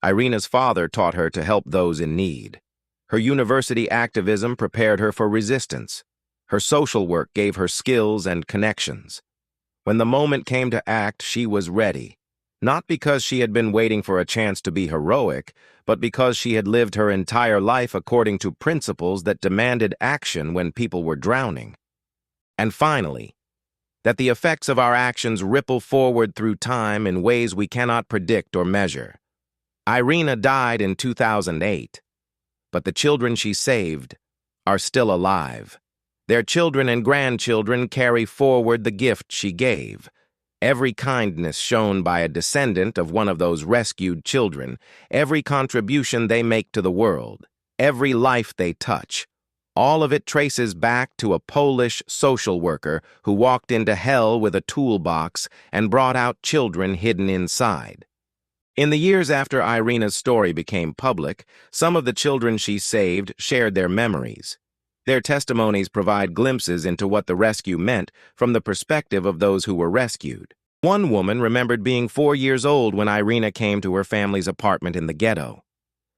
Irena's father taught her to help those in need. Her university activism prepared her for resistance. Her social work gave her skills and connections. When the moment came to act, she was ready. Not because she had been waiting for a chance to be heroic, but because she had lived her entire life according to principles that demanded action when people were drowning. And finally, that the effects of our actions ripple forward through time in ways we cannot predict or measure. Irena died in 2008, but the children she saved are still alive. Their children and grandchildren carry forward the gift she gave. Every kindness shown by a descendant of one of those rescued children, every contribution they make to the world, every life they touch, all of it traces back to a Polish social worker who walked into hell with a toolbox and brought out children hidden inside. In the years after Irena's story became public, some of the children she saved shared their memories. Their testimonies provide glimpses into what the rescue meant from the perspective of those who were rescued. One woman remembered being 4 years old when Irena came to her family's apartment in the ghetto.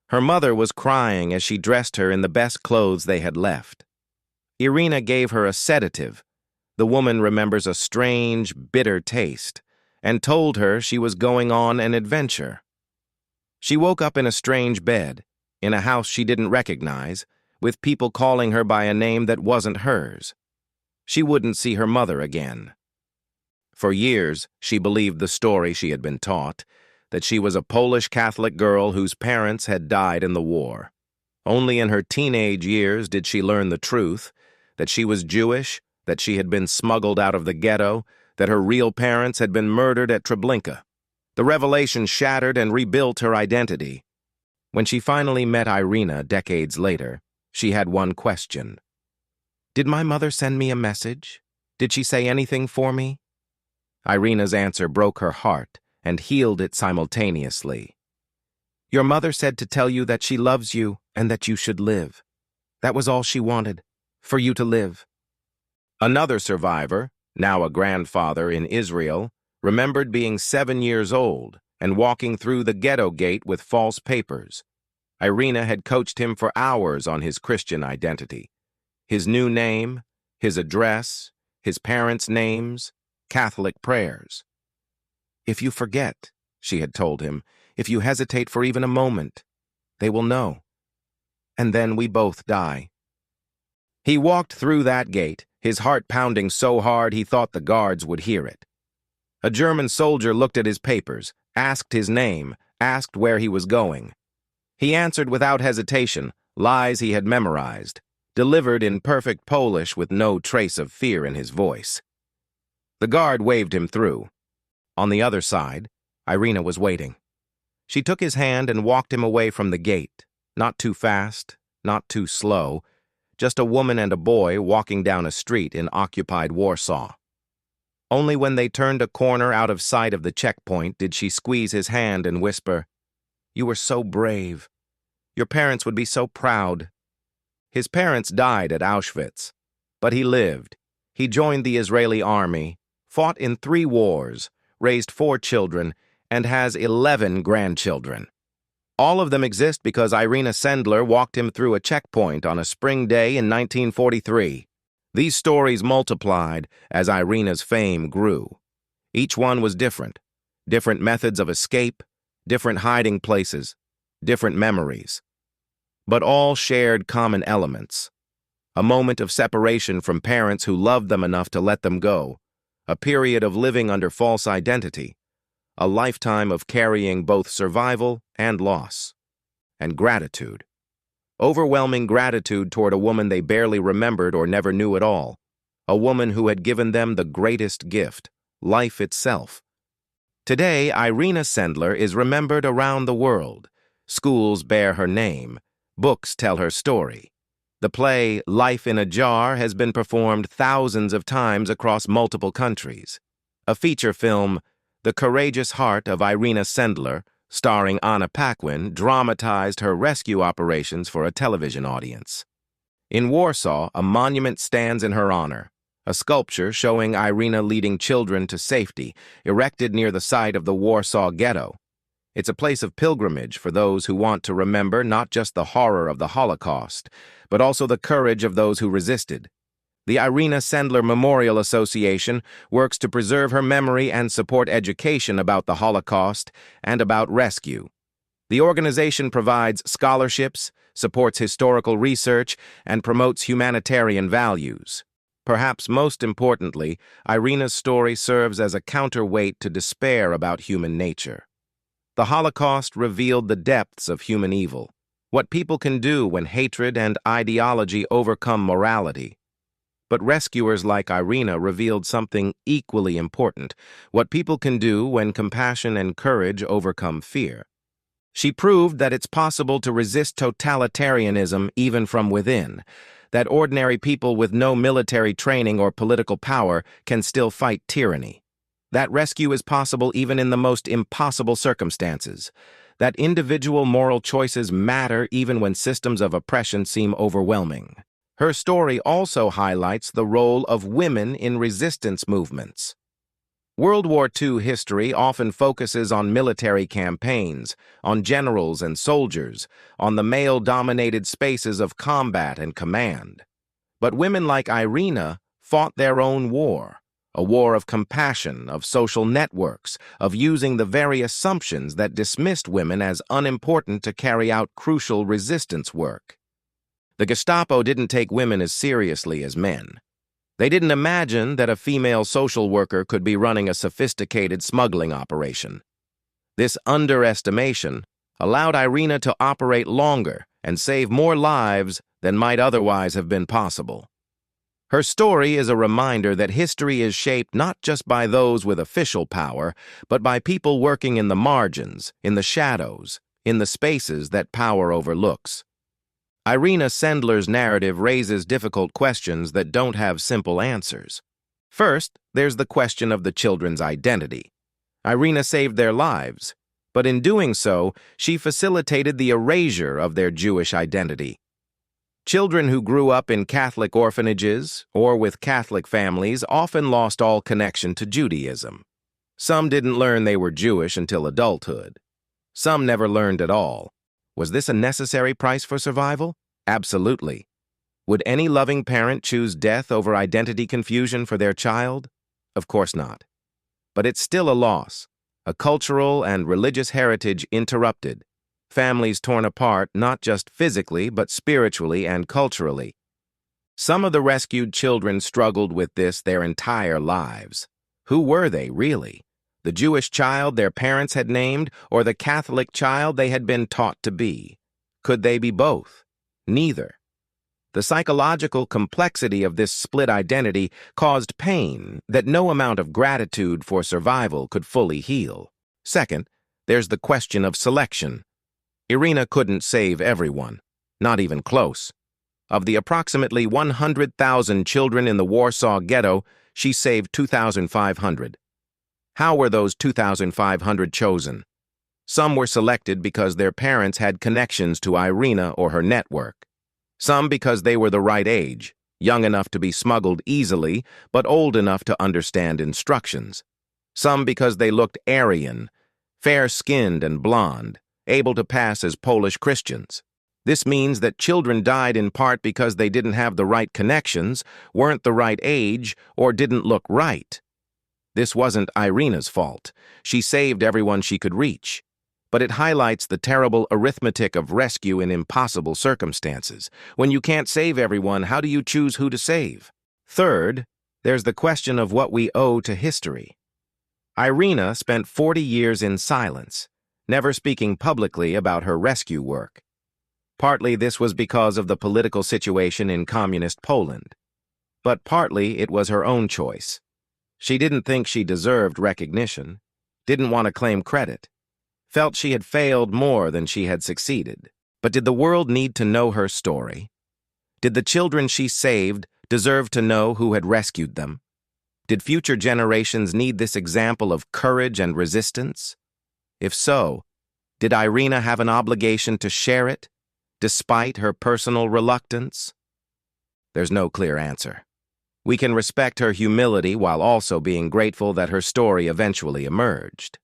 Her mother was crying as she dressed her in the best clothes they had left. Irena gave her a sedative. The woman remembers a strange, bitter taste, and told her she was going on an adventure. She woke up in a strange bed, in a house she didn't recognize, with people calling her by a name that wasn't hers. She wouldn't see her mother again. For years, she believed the story she had been taught, that she was a Polish Catholic girl whose parents had died in the war. Only in her teenage years did she learn the truth, that she was Jewish, that she had been smuggled out of the ghetto, that her real parents had been murdered at Treblinka. The revelation shattered and rebuilt her identity. When she finally met Irena decades later, she had one question. Did my mother send me a message? Did she say anything for me? Irena's answer broke her heart and healed it simultaneously. Your mother said to tell you that she loves you and that you should live. That was all she wanted, for you to live. Another survivor, now a grandfather in Israel, remembered being 7 years old and walking through the ghetto gate with false papers. Irena had coached him for hours on his Christian identity. His new name, his address, his parents' names, Catholic prayers. If you forget, she had told him, if you hesitate for even a moment, they will know. And then we both die. He walked through that gate, his heart pounding so hard he thought the guards would hear it. A German soldier looked at his papers, asked his name, asked where he was going. He answered without hesitation, lies he had memorized, delivered in perfect Polish with no trace of fear in his voice. The guard waved him through. On the other side, Irena was waiting. She took his hand and walked him away from the gate, not too fast, not too slow, just a woman and a boy walking down a street in occupied Warsaw. Only when they turned a corner out of sight of the checkpoint did she squeeze his hand and whisper, "You were so brave. Your parents would be so proud." His parents died at Auschwitz, but he lived. He joined the Israeli army, fought in 3 wars, raised 4 children, and has 11 grandchildren. All of them exist because Irena Sendler walked him through a checkpoint on a spring day in 1943. These stories multiplied as Irena's fame grew. Each one was different. Different methods of escape, different hiding places, different memories. But all shared common elements. A moment of separation from parents who loved them enough to let them go. A period of living under false identity. A lifetime of carrying both survival and loss. And gratitude. Overwhelming gratitude toward a woman they barely remembered or never knew at all. A woman who had given them the greatest gift, life itself. Today, Irena Sendler is remembered around the world. Schools bear her name. Books tell her story. The play Life in a Jar has been performed thousands of times across multiple countries. A feature film, The Courageous Heart of Irena Sendler, starring Anna Paquin, dramatized her rescue operations for a television audience. In Warsaw, a monument stands in her honor, a sculpture showing Irena leading children to safety, erected near the site of the Warsaw Ghetto. It's a place of pilgrimage for those who want to remember not just the horror of the Holocaust, but also the courage of those who resisted. The Irena Sendler Memorial Association works to preserve her memory and support education about the Holocaust and about rescue. The organization provides scholarships, supports historical research, and promotes humanitarian values. Perhaps most importantly, Irena's story serves as a counterweight to despair about human nature. The Holocaust revealed the depths of human evil, what people can do when hatred and ideology overcome morality. But rescuers like Irena revealed something equally important, what people can do when compassion and courage overcome fear. She proved that it's possible to resist totalitarianism even from within, that ordinary people with no military training or political power can still fight tyranny. That rescue is possible even in the most impossible circumstances. That individual moral choices matter even when systems of oppression seem overwhelming. Her story also highlights the role of women in resistance movements. World War II history often focuses on military campaigns, on generals and soldiers, on the male-dominated spaces of combat and command. But women like Irena fought their own war, a war of compassion, of social networks, of using the very assumptions that dismissed women as unimportant to carry out crucial resistance work. The Gestapo didn't take women as seriously as men. They didn't imagine that a female social worker could be running a sophisticated smuggling operation. This underestimation allowed Irena to operate longer and save more lives than might otherwise have been possible. Her story is a reminder that history is shaped not just by those with official power, but by people working in the margins, in the shadows, in the spaces that power overlooks. Irena Sendler's narrative raises difficult questions that don't have simple answers. First, there's the question of the children's identity. Irena saved their lives, but in doing so, she facilitated the erasure of their Jewish identity. Children who grew up in Catholic orphanages or with Catholic families often lost all connection to Judaism. Some didn't learn they were Jewish until adulthood. Some never learned at all. Was this a necessary price for survival? Absolutely. Would any loving parent choose death over identity confusion for their child? Of course not. But it's still a loss, a cultural and religious heritage interrupted, families torn apart not just physically but spiritually and culturally. Some of the rescued children struggled with this their entire lives. Who were they, really? The Jewish child their parents had named, or the Catholic child they had been taught to be? Could they be both? Neither. The psychological complexity of this split identity caused pain that no amount of gratitude for survival could fully heal. Second, there's the question of selection. Irena couldn't save everyone, not even close. Of the approximately 100,000 children in the Warsaw Ghetto, she saved 2,500. How were those 2,500 chosen? Some were selected because their parents had connections to Irena or her network. Some because they were the right age, young enough to be smuggled easily, but old enough to understand instructions. Some because they looked Aryan, fair-skinned and blonde, able to pass as Polish Christians. This means that children died in part because they didn't have the right connections, weren't the right age, or didn't look right. This wasn't Irena's fault. She saved everyone she could reach. But it highlights the terrible arithmetic of rescue in impossible circumstances. When you can't save everyone, how do you choose who to save? Third, there's the question of what we owe to history. Irena spent 40 years in silence, never speaking publicly about her rescue work. Partly this was because of the political situation in communist Poland, but partly it was her own choice. She didn't think she deserved recognition, didn't want to claim credit, felt she had failed more than she had succeeded. But did the world need to know her story? Did the children she saved deserve to know who had rescued them? Did future generations need this example of courage and resistance? If so, did Irena have an obligation to share it, despite her personal reluctance? There's no clear answer. We can respect her humility while also being grateful that her story eventually emerged.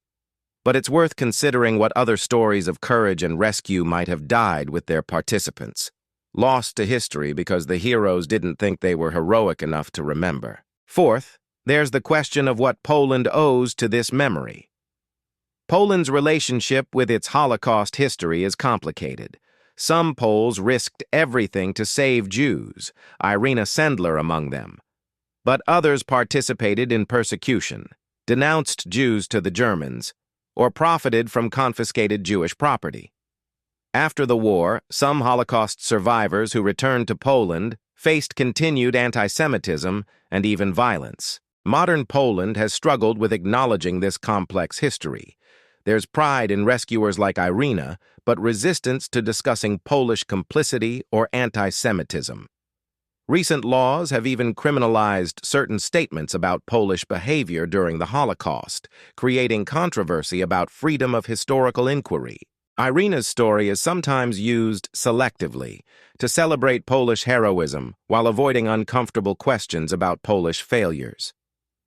But it's worth considering what other stories of courage and rescue might have died with their participants, lost to history because the heroes didn't think they were heroic enough to remember. Fourth, there's the question of what Poland owes to this memory. Poland's relationship with its Holocaust history is complicated. Some Poles risked everything to save Jews, Irena Sendler among them. But others participated in persecution, denounced Jews to the Germans, or profited from confiscated Jewish property. After the war, some Holocaust survivors who returned to Poland faced continued anti-Semitism and even violence. Modern Poland has struggled with acknowledging this complex history. There's pride in rescuers like Irena, but resistance to discussing Polish complicity or anti-Semitism. Recent laws have even criminalized certain statements about Polish behavior during the Holocaust, creating controversy about freedom of historical inquiry. Irena's story is sometimes used selectively to celebrate Polish heroism while avoiding uncomfortable questions about Polish failures.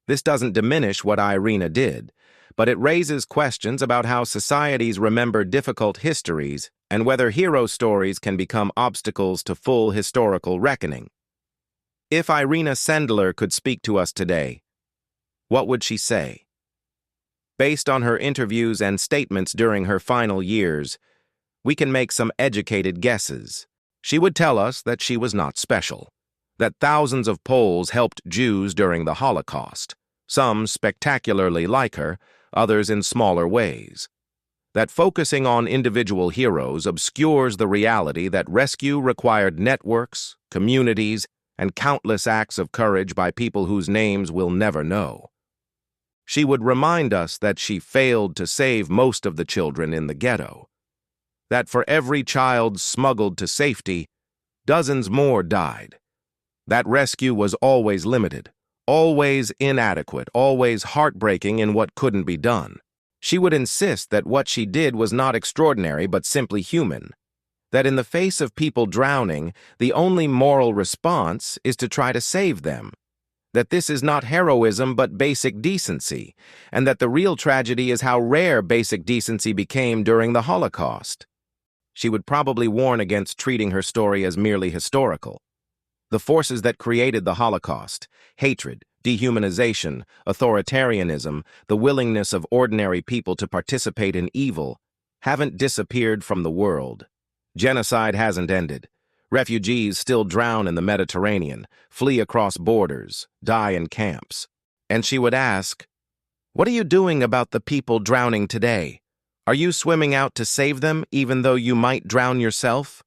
This doesn't diminish what Irena did, but it raises questions about how societies remember difficult histories and whether hero stories can become obstacles to full historical reckoning. If Irena Sendler could speak to us today, what would she say? Based on her interviews and statements during her final years, we can make some educated guesses. She would tell us that she was not special, that thousands of Poles helped Jews during the Holocaust, some spectacularly like her, others in smaller ways. That focusing on individual heroes obscures the reality that rescue required networks, communities, and countless acts of courage by people whose names we'll never know. She would remind us that she failed to save most of the children in the ghetto, that for every child smuggled to safety, dozens more died. That rescue was always limited, always inadequate, always heartbreaking in what couldn't be done. She would insist that what she did was not extraordinary but simply human, that in the face of people drowning, the only moral response is to try to save them, that this is not heroism but basic decency, and that the real tragedy is how rare basic decency became during the Holocaust. She would probably warn against treating her story as merely historical. The forces that created the Holocaust, hatred, dehumanization, authoritarianism, the willingness of ordinary people to participate in evil, haven't disappeared from the world. Genocide hasn't ended. Refugees still drown in the Mediterranean, flee across borders, die in camps. And she would ask, "What are you doing about the people drowning today? Are you swimming out to save them even though you might drown yourself?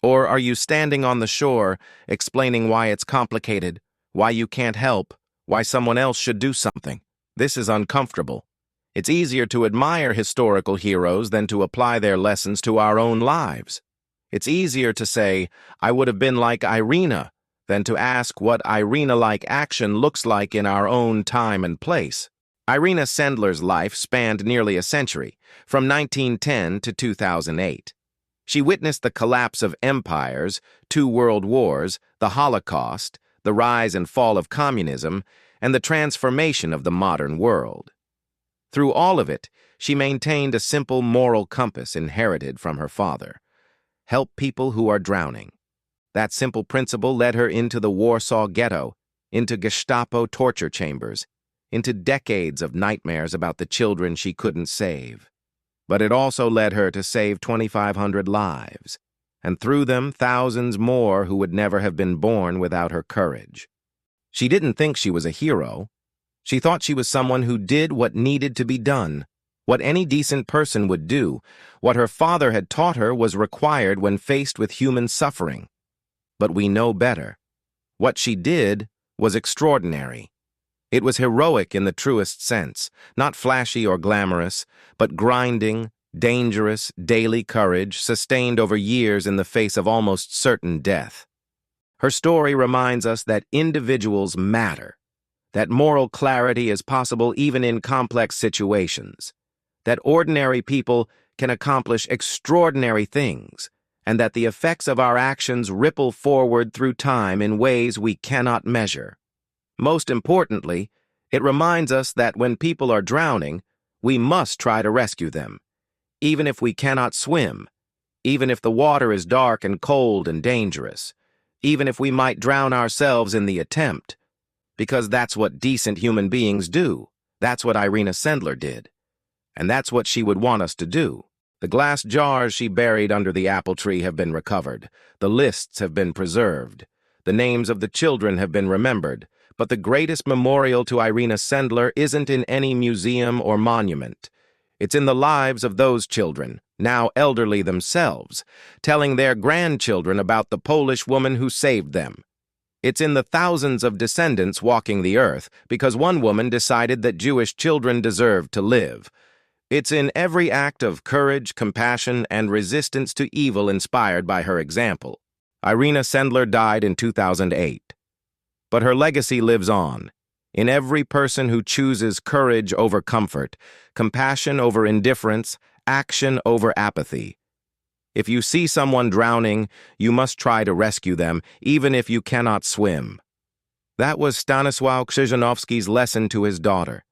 Or are you standing on the shore explaining why it's complicated, why you can't help, why someone else should do something? This is uncomfortable. It's easier to admire historical heroes than to apply their lessons to our own lives. It's easier to say, I would have been like Irena, than to ask what Irena-like action looks like in our own time and place." Irena Sendler's life spanned nearly a century, from 1910 to 2008. She witnessed the collapse of empires, 2 world wars, the Holocaust, the rise and fall of communism, and the transformation of the modern world. Through all of it, she maintained a simple moral compass inherited from her father. Help people who are drowning. That simple principle led her into the Warsaw Ghetto, into Gestapo torture chambers, into decades of nightmares about the children she couldn't save. But it also led her to save 2,500 lives, and through them thousands more who would never have been born without her courage. She didn't think she was a hero. She thought she was someone who did what needed to be done, what any decent person would do. What her father had taught her was required when faced with human suffering. But we know better. What she did was extraordinary. It was heroic in the truest sense, not flashy or glamorous, but grinding, dangerous, daily courage sustained over years in the face of almost certain death. Her story reminds us that individuals matter, that moral clarity is possible even in complex situations, that ordinary people can accomplish extraordinary things, and that the effects of our actions ripple forward through time in ways we cannot measure. Most importantly, it reminds us that when people are drowning, we must try to rescue them, even if we cannot swim, even if the water is dark and cold and dangerous, even if we might drown ourselves in the attempt, because that's what decent human beings do. That's what Irena Sendler did. And that's what she would want us to do. The glass jars she buried under the apple tree have been recovered. The lists have been preserved. The names of the children have been remembered. But the greatest memorial to Irena Sendler isn't in any museum or monument. It's in the lives of those children, now elderly themselves, telling their grandchildren about the Polish woman who saved them. It's in the thousands of descendants walking the earth because one woman decided that Jewish children deserved to live. It's in every act of courage, compassion, and resistance to evil inspired by her example. Irena Sendler died in 2008. But her legacy lives on, in every person who chooses courage over comfort, compassion over indifference, action over apathy. If you see someone drowning, you must try to rescue them, even if you cannot swim. That was Stanisław Krzyżanowski's lesson to his daughter.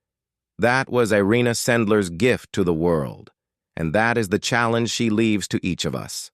That was Irena Sendler's gift to the world, and that is the challenge she leaves to each of us.